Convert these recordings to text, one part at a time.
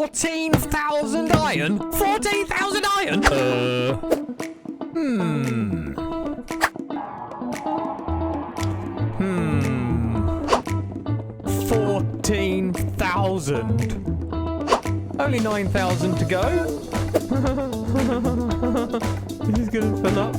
14,000 iron? 14,000 iron? 14,000. Only 9,000 to go. This is gonna fill up.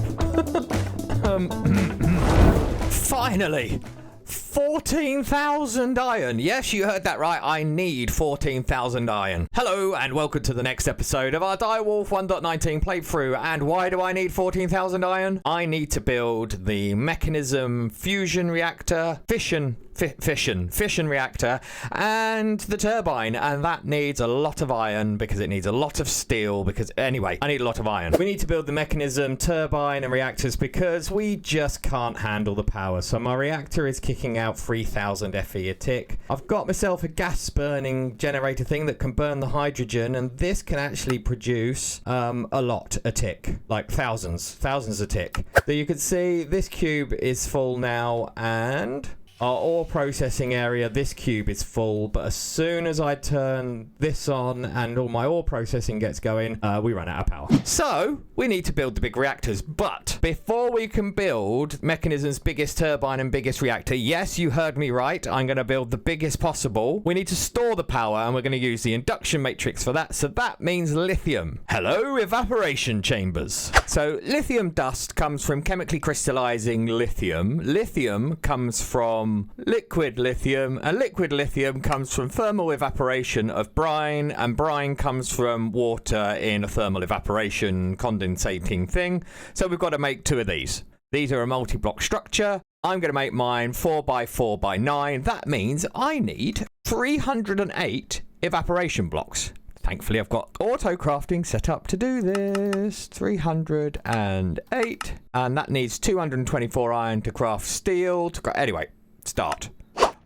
Finally. 14,000 iron. Yes, you heard that right. I need 14,000 iron. Hello, and welcome to the next episode of our Direwolf 1.19 playthrough. And why do I need 14,000 iron? I need to build the Mekanism Fission Reactor, Fission Reactor, and the turbine. And that needs a lot of iron because it needs a lot of steel. Anyway, I need a lot of iron. We need to build the Mekanism turbine and reactors because we just can't handle the power. So my reactor is kicking out 3,000 FE a tick. I've got myself a gas burning generator thing that can burn the hydrogen, and this can actually produce a lot a tick, like thousands a tick. So you can see this cube is full now, and our ore processing area, this cube is full, but as soon as I turn this on and all my ore processing gets going, we run out of power. So we need to build the big reactors, but before we can build Mekanism's biggest turbine and biggest reactor, yes, you heard me right, I'm going to build the biggest possible. We need to store the power, and we're going to use the induction matrix for that, so that means lithium. Hello, evaporation chambers. So lithium dust comes from chemically crystallizing lithium. Lithium comes from liquid lithium, and liquid lithium comes from thermal evaporation of brine, and brine comes from water in a thermal evaporation condensating thing. So we've got to make two of these. These are a multi-block structure. I'm going to make mine 4x4x9. That means I need 308 evaporation blocks. Thankfully, I've got auto crafting set up to do this. 308, and that needs 224 iron to craft steel. Anyway, start.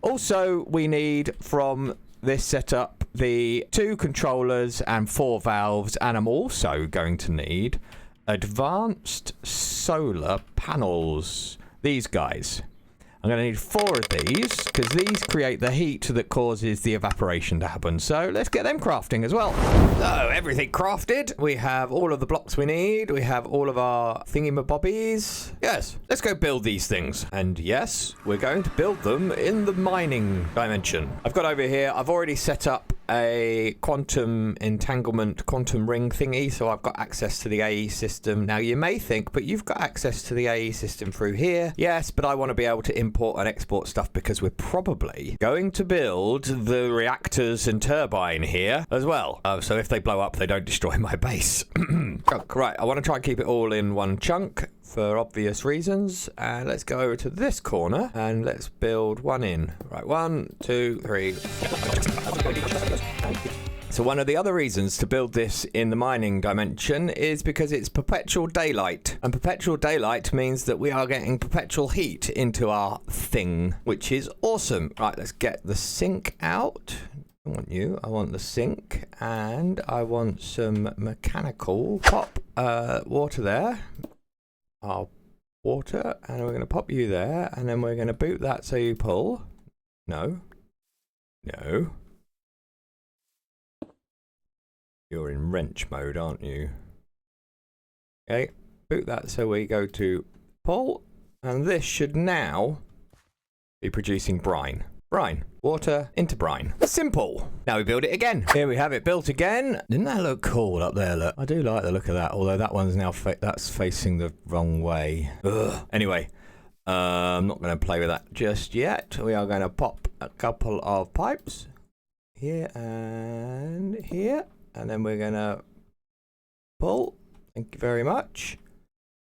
Also, we need from this setup the 2 controllers and 4 valves, and I'm also going to need advanced solar panels. These guys. I'm going to need 4 of these because these create the heat that causes the evaporation to happen. So let's get them crafting as well. So everything crafted. We have all of the blocks we need. We have all of our thingy-mabobbies. Yes, let's go build these things. And yes, we're going to build them in the mining dimension. I've got over here, I've already set up a quantum entanglement quantum ring thingy, so I've got access to the AE system. Now you may think, but you've got access to the AE system through here. Yes, but I want to be able to import and export stuff because we're probably going to build the reactors and turbine here as well. So if they blow up, they don't destroy my base. Right, I want to try and keep it all in one chunk for obvious reasons. And let's go over to this corner and let's build one in. Right, 1, 2, 3. So one of the other reasons to build this in the mining dimension is because it's perpetual daylight. And perpetual daylight means that we are getting perpetual heat into our thing, which is awesome. Right, let's get the sink out. I want the sink, and I want some mechanical. Pop water there. Our water, and we're going to pop you there, and then we're going to boot that so you pull. No. You're in wrench mode, aren't you? Okay, boot that so we go to pull, and this should now be producing brine. Brine, water into brine. Simple. Now we build it again. Here we have it built again. Didn't that look cool up there? Look, I do like the look of that, although that one's now that's facing the wrong way. Ugh. Anyway, I'm not going to play with that just yet. We are going to pop a couple of pipes here and here. And then we're going to pull. Thank you very much.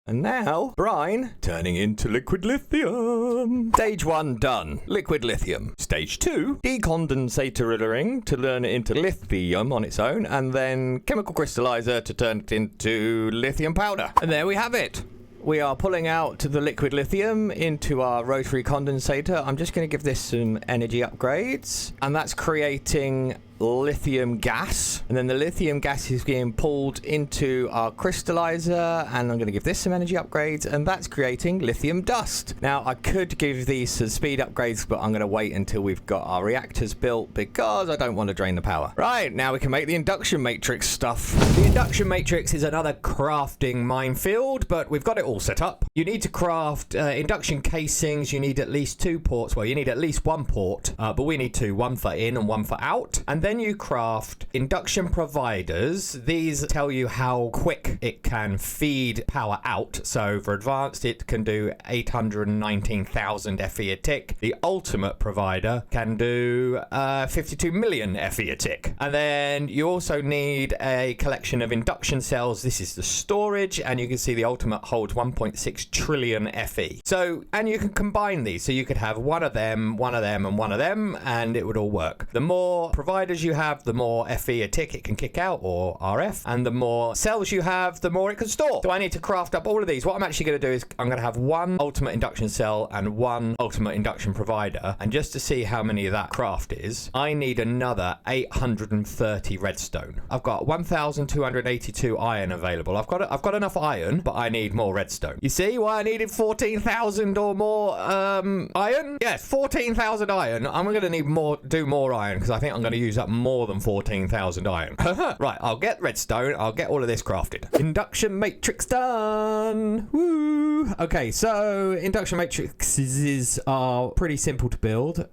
And now, brine turning into liquid lithium. Stage 1 done. Liquid lithium. Stage 2, decondensatoring to turn it into lithium on its own. And then chemical crystalliser to turn it into lithium powder. And there we have it. We are pulling out the liquid lithium into our rotary condensator. I'm just going to give this some energy upgrades. And that's creating lithium gas, and then the lithium gas is being pulled into our crystallizer, and I'm going to give this some energy upgrades, and that's creating lithium dust. Now, I could give these some speed upgrades, but I'm going to wait until we've got our reactors built because I don't want to drain the power. Right, now we can make the induction matrix stuff. The induction matrix is another crafting minefield, but we've got it all set up. You need to craft induction casings. You need at least 2 ports. Well, you need at least 1 port, but we need 2, 1 for in and 1 for out. And then you craft induction providers. These tell you how quick it can feed power out. So for advanced, it can do 819,000 FE a tick. The ultimate provider can do 52 million FE a tick. And then you also need a collection of induction cells. This is the storage, and you can see the ultimate holds 1.6 trillion FE. So, and you can combine these. So you could have one of them, and one of them, and it would all work. The more providers you have, the more FE a tick it can kick out, or RF, and the more cells you have, the more it can store. So I need to craft up all of these. What I'm actually going to do is I'm going to have 1 ultimate induction cell and 1 ultimate induction provider, and just to see how many of that craft is, I need another 830 redstone. I've got 1,282 iron available. I've got enough iron, but I need more redstone. You see why I needed 14,000 or more iron? Yes, 14,000 iron. I'm going to need more iron, because I think I'm going to use up more than 14,000 iron. Right, I'll get redstone. I'll get all of this crafted. Induction matrix done. Woo! Okay, so induction matrices are pretty simple to build.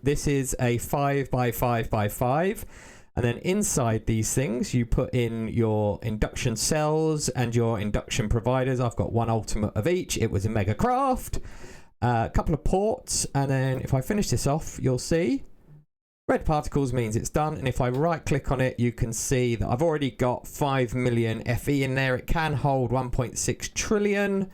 This is a 5 by 5 by 5. And then inside these things, you put in your induction cells and your induction providers. I've got 1 ultimate of each. It was a mega craft. A couple of ports. And then if I finish this off, you'll see red particles means it's done. And if I right click on it, you can see that I've already got 5 million FE in there. It can hold 1.6 trillion.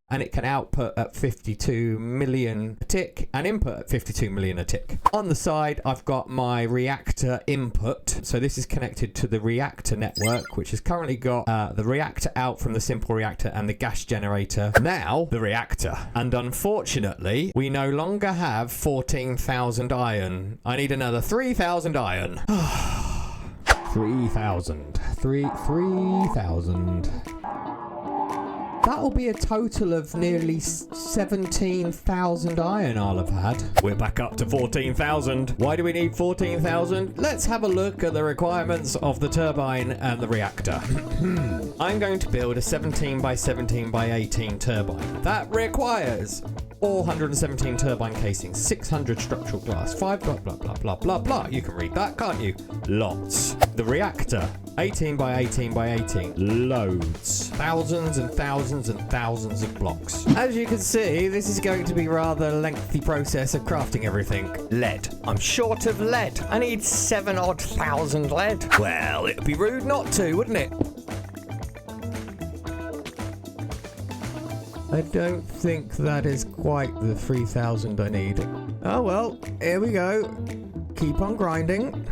And it can output at 52 million a tick and input at 52 million a tick. On the side, I've got my reactor input. So this is connected to the reactor network, which has currently got the reactor out from the simple reactor and the gas generator. Now, the reactor. And unfortunately, we no longer have 14,000 iron. I need another 3,000 iron. 3,000. 3,000. That'll be a total of nearly 17,000 iron I'll have had. We're back up to 14,000. Why do we need 14,000? Let's have a look at the requirements of the turbine and the reactor. I'm going to build a 17 by 17 by 18 turbine. That requires 417 turbine casings, 600 structural glass, 5 blah blah blah blah blah blah. You can read that, can't you? Lots. The reactor, 18 by 18 by 18. Loads. Thousands and thousands and thousands of blocks. As you can see, this is going to be a rather lengthy process of crafting everything. Lead. I'm short of lead. I need 7,000 lead. Well, it'd be rude not to, wouldn't it? I don't think that is quite the 3,000 I need. Oh well, here we go. Keep on grinding.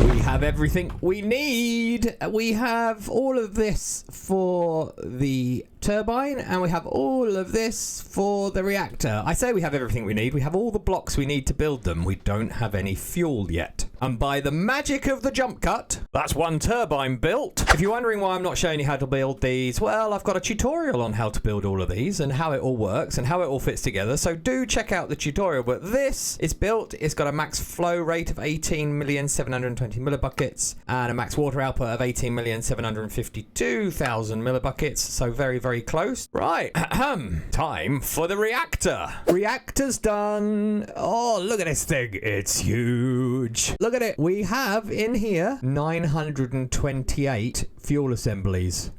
We have everything we need. We have all of this for the turbine, and we have all of this for the reactor. I say we have everything we need. We have all the blocks we need to build them. We don't have any fuel yet. And by the magic of the jump cut, that's 1 turbine built. If you're wondering why I'm not showing you how to build these, well, I've got a tutorial on how to build all of these and how it all works and how it all fits together. So do check out the tutorial. But this is built. It's got a max flow rate of 18,720 millibuckets and a max water output of 18,752,000 millibuckets. So very, very close. Right. Time for the reactor. Reactor's done. Oh, look at this thing. It's huge. Look at it. We have in here 928 fuel assemblies.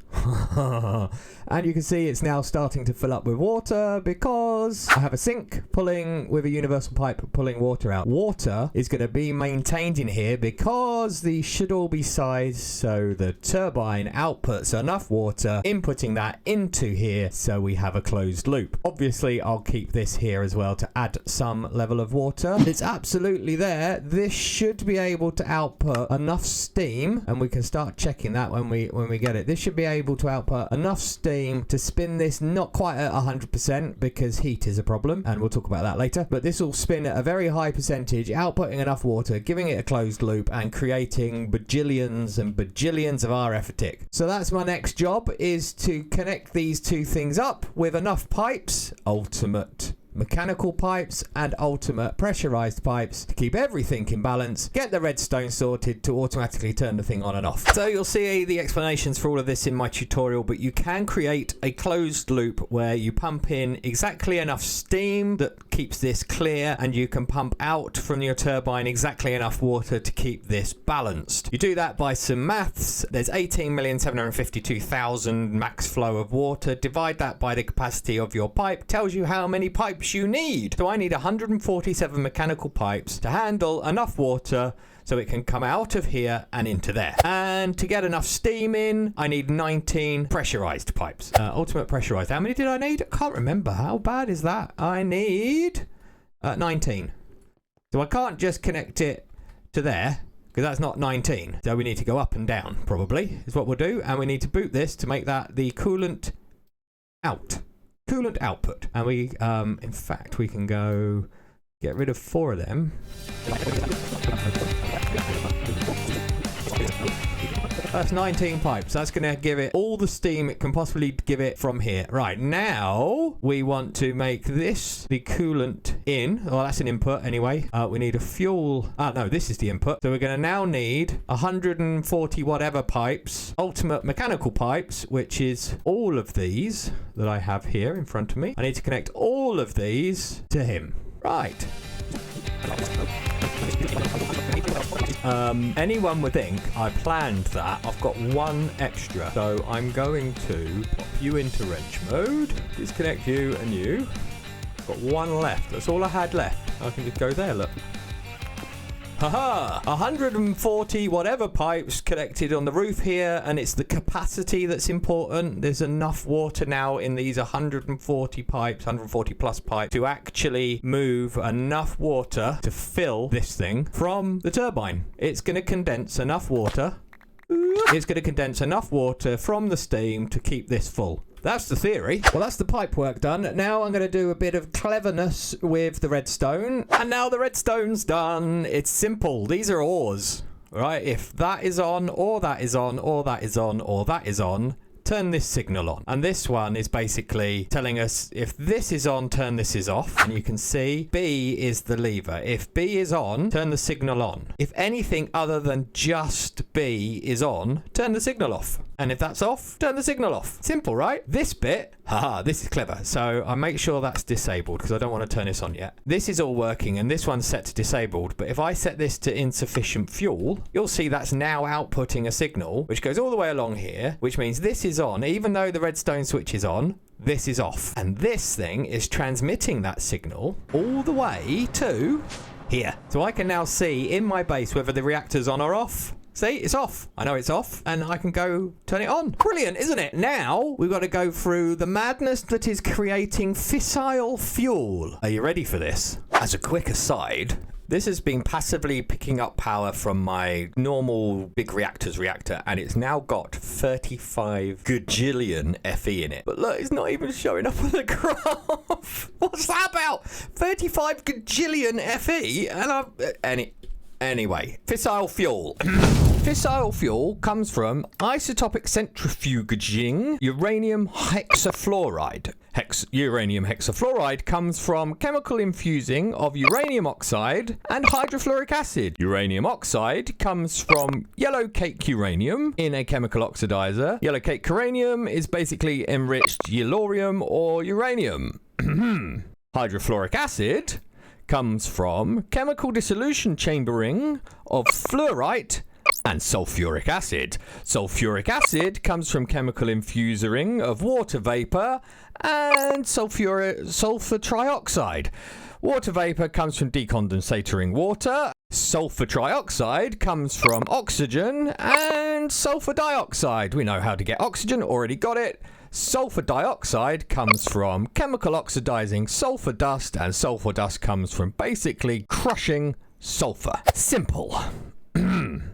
And you can see it's now starting to fill up with water because I have a sink pulling with a universal pipe pulling water out. Water is going to be maintained in here because these should all be sized so the turbine outputs enough water, inputting that into here so we have a closed loop. Obviously, I'll keep this here as well to add some level of water. It's absolutely there. This should be able to output enough steam, and we can start checking that when we get it. This should be able able to output enough steam to spin this not quite at 100% because heat is a problem, and we'll talk about that later, but this will spin at a very high percentage, outputting enough water, giving it a closed loop, and creating bajillions and bajillions of RF a tick. So that's my next job, is to connect these two things up with enough pipes, ultimate mechanical pipes and ultimate pressurized pipes, to keep everything in balance, get the redstone sorted to automatically turn the thing on and off. So you'll see the explanations for all of this in my tutorial, but you can create a closed loop where you pump in exactly enough steam that keeps this clear, and you can pump out from your turbine exactly enough water to keep this balanced. You do that by some maths. There's 18,752,000 max flow of water. Divide that by the capacity of your pipe, tells you how many pipes you need. So I need 147 mechanical pipes to handle enough water so it can come out of here and into there. And to get enough steam in, I need 19 pressurized pipes. Ultimate pressurized. How many did I need? I can't remember. How bad is that? I need 19. So I can't just connect it to there, because that's not 19. So we need to go up and down, probably, is what we'll do. And we need to boot this to make that the coolant output. And we, in fact, we can go get rid of 4 of them. That's 19 pipes. That's going to give it all the steam it can possibly give it from here. Right, now we want to make this the coolant in. Well, that's an input anyway. We need a fuel. No, this is the input. So we're going to now need 140 whatever pipes, ultimate mechanical pipes, which is all of these that I have here in front of me. I need to connect all of these to him. Right. Anyone would think I planned that. I've got 1 extra, so I'm going to pop you into wrench mode, disconnect you and you. Got 1 left. That's all I had left. I can just go there, look. Haha! 140 whatever pipes connected on the roof here, and it's the capacity that's important. There's enough water now in these 140 pipes, 140 plus pipes, to actually move enough water to fill this thing from the turbine. It's going to condense enough water. It's going to condense enough water from the steam to keep this full. That's the theory. Well, that's the pipe work done. Now I'm going to do a bit of cleverness with the redstone. And now the redstone's done. It's simple. These are ores, right? If that is on, or that is on, or that is on, or that is on, turn this signal on. And this one is basically telling us if this is on, turn this is off. And you can see B is the lever. If B is on, turn the signal on. If anything other than just B is on, turn the signal off. And if that's off, turn the signal off. Simple, right? This bit, this is clever. So I make sure that's disabled because I don't want to turn this on yet. This is all working and this one's set to disabled. But if I set this to insufficient fuel, you'll see that's now outputting a signal, which goes all the way along here, which means this is on. Even though the redstone switch is on, this is off. And this thing is transmitting that signal all the way to here. So I can now see in my base whether the reactor's on or off. See, it's off. I know it's off, and I can go turn it on. Brilliant, isn't it? Now, we've got to go through the madness that is creating fissile fuel. Are you ready for this? As a quick aside, this has been passively picking up power from my normal big reactor, and it's now got 35 gajillion FE in it. But look, it's not even showing up on the graph. What's that about? 35 gajillion FE? And Anyway, fissile fuel. Fissile fuel comes from isotopic centrifuging uranium hexafluoride. Uranium hexafluoride comes from chemical infusing of uranium oxide and hydrofluoric acid. Uranium oxide comes from yellow cake uranium in a chemical oxidizer. Yellow cake uranium is basically enriched yellorium or uranium. Hydrofluoric acid comes from chemical dissolution chambering of fluorite and sulfuric acid. Sulfuric acid comes from chemical infusing of water vapor and sulfur trioxide. Water vapor comes from decondensatoring water. Sulfur trioxide comes from oxygen and sulfur dioxide. We know how to get oxygen, already got it. Sulfur dioxide comes from chemical oxidizing sulfur dust, and sulfur dust comes from basically crushing sulfur. Simple.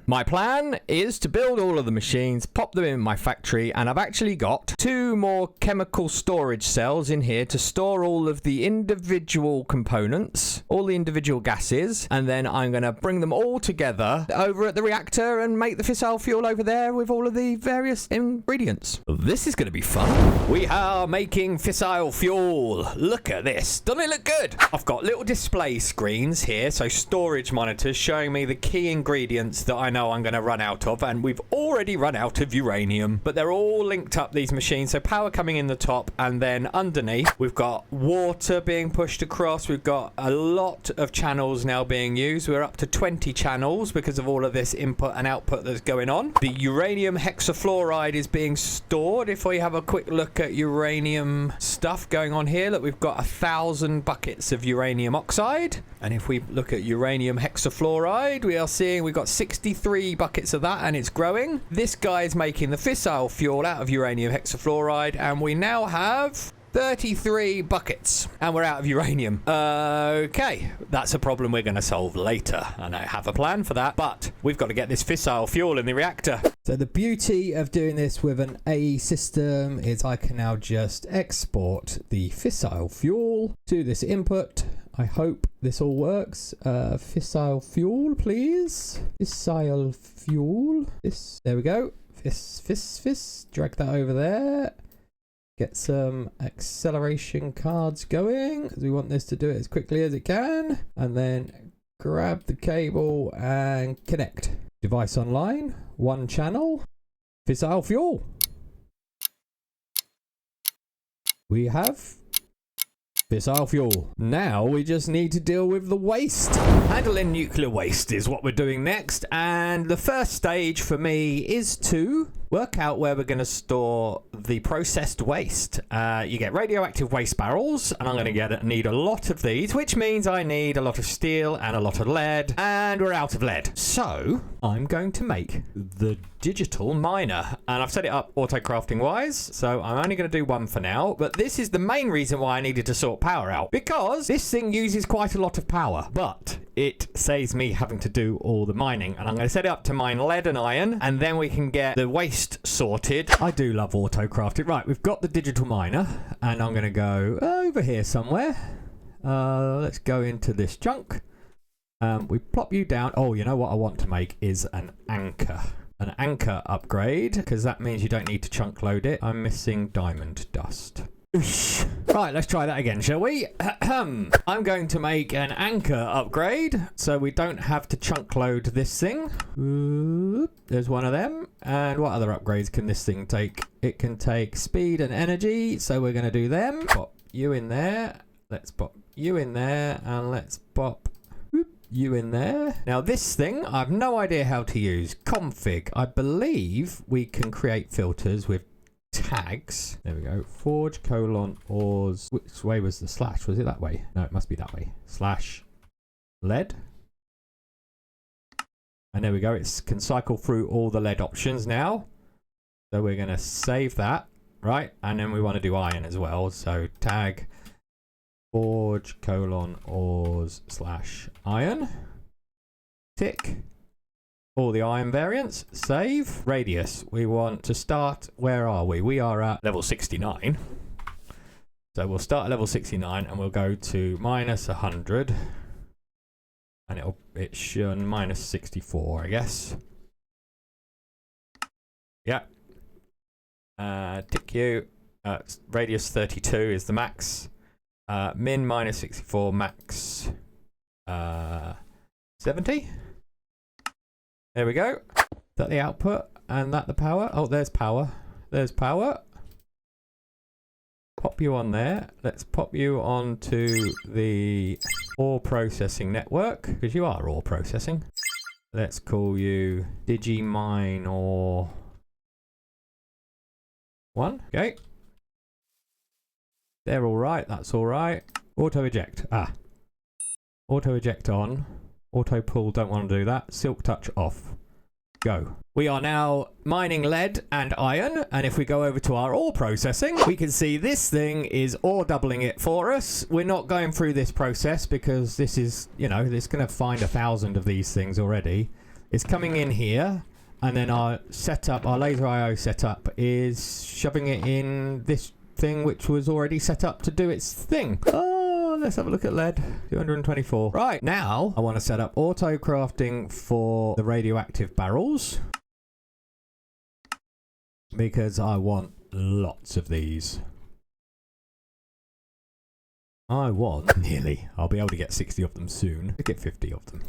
My plan is to build all of the machines, pop them in my factory, and I've actually got 2 more chemical storage cells in here to store all of the individual components, all the individual gases, and then I'm going to bring them all together over at the reactor and make the fissile fuel over there with all of the various ingredients. This is going to be fun. We are making fissile fuel. Look at this. Doesn't it look good? I've got little display screens here, so storage monitors showing me the key ingredients that I know I'm going to run out of, and we've already run out of uranium, but they're all linked up, these machines, so power coming in the top, and then underneath we've got water being pushed across. We've got a lot of channels now being used. We're up to 20 channels because of all of this input and output that's going on. The uranium hexafluoride is being stored. If we have a quick look at uranium stuff going on here, look, we've got 1,000 buckets of uranium oxide, and if we look at uranium hexafluoride, we are seeing we've got 63 buckets of that, and it's growing. This guy is making the fissile fuel out of uranium hexafluoride, and we now have 33 buckets, and we're out of uranium. Okay, that's a problem we're going to solve later, and I have a plan for that, but we've got to get this fissile fuel in the reactor. So the beauty of doing this with an A system is I can now just export the fissile fuel to this input. I hope this all works. Fissile fuel, please. Fissile fuel. There we go. Fiss. Drag that over there. Get some acceleration cards going, because we want this to do it as quickly as it can. And then grab the cable and connect. Device online. 1 channel. Fissile fuel. We have fissile fuel. Now we just need to deal with the waste. Handling nuclear waste is what we're doing next, and the first stage for me is to work out where we're going to store the processed waste. You get radioactive waste barrels, and I'm going to need a lot of these, which means I need a lot of steel and a lot of lead, and we're out of lead. So I'm going to make the digital miner, and I've set it up auto crafting wise, so I'm only going to do 1 for now, but this is the main reason why I needed to sort power out, because this thing uses quite a lot of power, but it saves me having to do all the mining, and I'm going to set it up to mine lead and iron, and then we can get the waste sorted. I do love auto crafting. Right, we've got the digital miner, and I'm going to go over here somewhere. Let's go into this chunk. We plop you down. Oh, you know what I want to make is an anchor upgrade, because that means you don't need to chunk load it. I'm missing diamond dust. Right, let's try that again, shall we? I'm going to make an anchor upgrade so we don't have to chunk load this thing. There's one of them. And what other upgrades can this thing take? It can take speed and energy, so we're going to do them. Pop you in there. Let's pop you in there, and let's pop you in there. Now this thing, I have no idea how to use. Config. I believe we can create filters with tags. There we go. Forge ors. Which way was the slash? Was it that way? No, it must be that way. Slash lead. And there we go. It can cycle through all the lead options now. So we're going to save that, right? And then we want to do iron as well. So tag forge ors / iron. Tick. All the iron variants. Save. Radius. We want to start. Where are we? We are at level 69. So we'll start at level 69 and we'll go to minus 100. And it should minus 64, I guess. Yeah. Tick you. Radius 32 is the max. Min minus 64, max 70. There we go. Is that the output? And that the power? Oh, there's power. There's power. Pop you on there. Let's pop you onto the ore processing network, because you are ore processing. Let's call you Digimine or 1. Okay. They're all right. That's all right. Auto eject. Auto eject on. Auto pull, don't want to do that. Silk touch off. Go. We are now mining lead and iron, and if we go over to our ore processing, we can see this thing is ore doubling it for us. We're not going through this process because this is, you know, it's going to find 1,000 of these things already. It's coming in here, and then our setup, our laser IO setup, is shoving it in this thing which was already set up to do its thing. Oh, let's have a look at lead. 224. Right, now I want to set up auto crafting for the radioactive barrels, because I want lots of these. I want nearly. I'll be able to get 60 of them soon. I'll get 50 of them.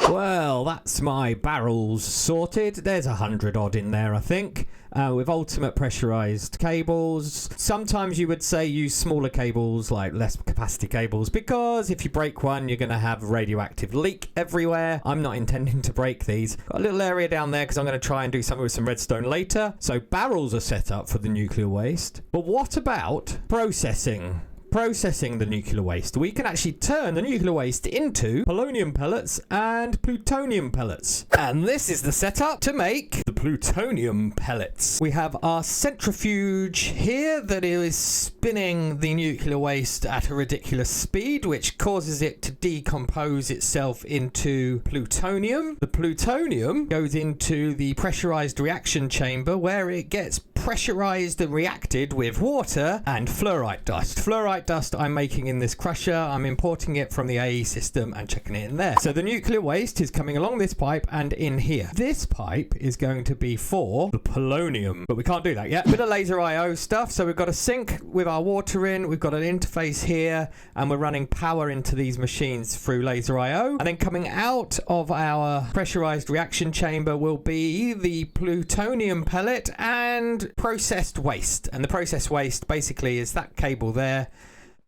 Well, that's my barrels sorted. There's 100 odd in there, I think. With ultimate pressurized cables. Sometimes you would say use smaller cables, like less capacity cables, because if you break one, you're going to have radioactive leak everywhere. I'm not intending to break these. Got a little area down there because I'm going to try and do something with some redstone later. So barrels are set up for the nuclear waste. But what about processing? Processing the nuclear waste. We can actually turn the nuclear waste into polonium pellets and plutonium pellets. And this is the setup to make the plutonium pellets. We have our centrifuge here that is spinning the nuclear waste at a ridiculous speed, which causes it to decompose itself into plutonium. The plutonium goes into the pressurized reaction chamber where it gets pressurized and reacted with water and fluorite dust. Fluorite dust I'm making in this crusher. I'm importing it from the AE system and checking it in there. So the nuclear waste is coming along this pipe and in here. This pipe is going to be for the polonium, but we can't do that yet. Bit of laser IO stuff. So we've got a sink with our water in. We've got an interface here and we're running power into these machines through laser IO. And then coming out of our pressurized reaction chamber will be the plutonium pellet and processed waste. And the processed waste basically is that cable there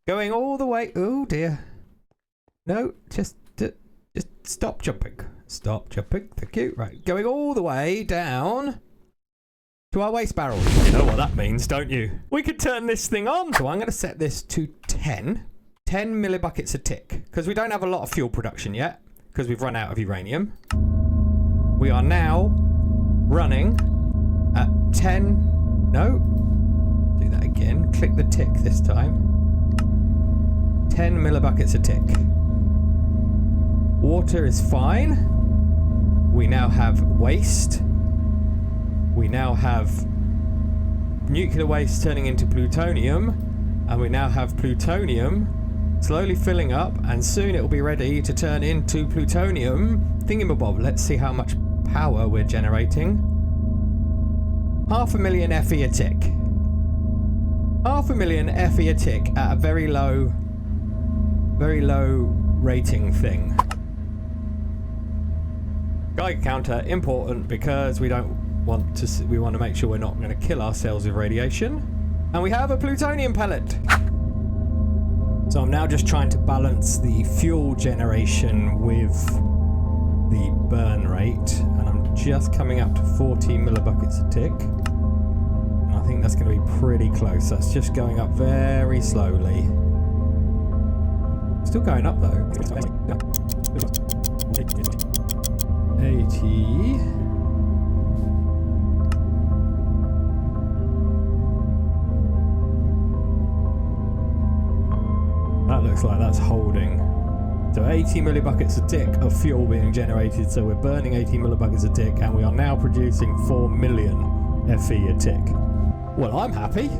going all the way. Oh dear. No, just stop jumping. Stop jumping. Thank you. Right. Going all the way down to our waste barrels. You know what that means, don't you? We could turn this thing on. So I'm going to set this to 10 millibuckets a tick, because we don't have a lot of fuel production yet, because we've run out of uranium. We are now running at 10. No. Do that again. Click the tick this time. 10 millibuckets a tick. Water is fine. We now have waste. We now have nuclear waste turning into plutonium. And we now have plutonium slowly filling up. And soon it will be ready to turn into plutonium thingamabob. Let's see how much power we're generating. 500,000 FE a tick. 500,000 FE a tick at a very low rating thing. Geiger counter important because we want to make sure we're not going to kill ourselves with radiation. And we have a plutonium pellet. So I'm now just trying to balance the fuel generation with the burn rate, and I'm just coming up to 40 millibuckets a tick. And I think that's going to be pretty close. That's just going up very slowly. Still going up though. 80. That looks like that's holding. So 80 millibuckets a tick of fuel being generated. So we're burning 80 millibuckets a tick, and we are now producing 4 million FE a tick. Well, I'm happy.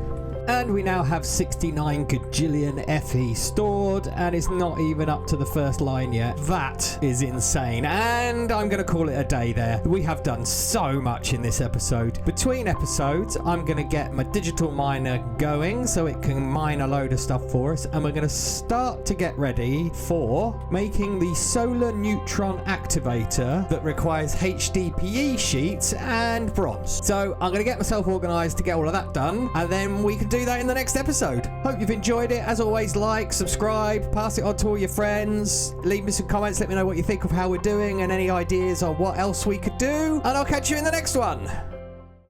And we now have 69 gajillion FE stored, and it's not even up to the first line yet. That is insane. And I'm going to call it a day there. We have done so much in this episode. Between episodes, I'm going to get my digital miner going so it can mine a load of stuff for us. And we're going to start to get ready for making the solar neutron activator that requires HDPE sheets and bronze. So I'm going to get myself organized to get all of that done, and then we can do that in the next episode. Hope you've enjoyed it. As always, like, subscribe, pass it on to all your friends, leave me some comments, let me know what you think of how we're doing and any ideas on what else we could do, and I'll catch you in the next one.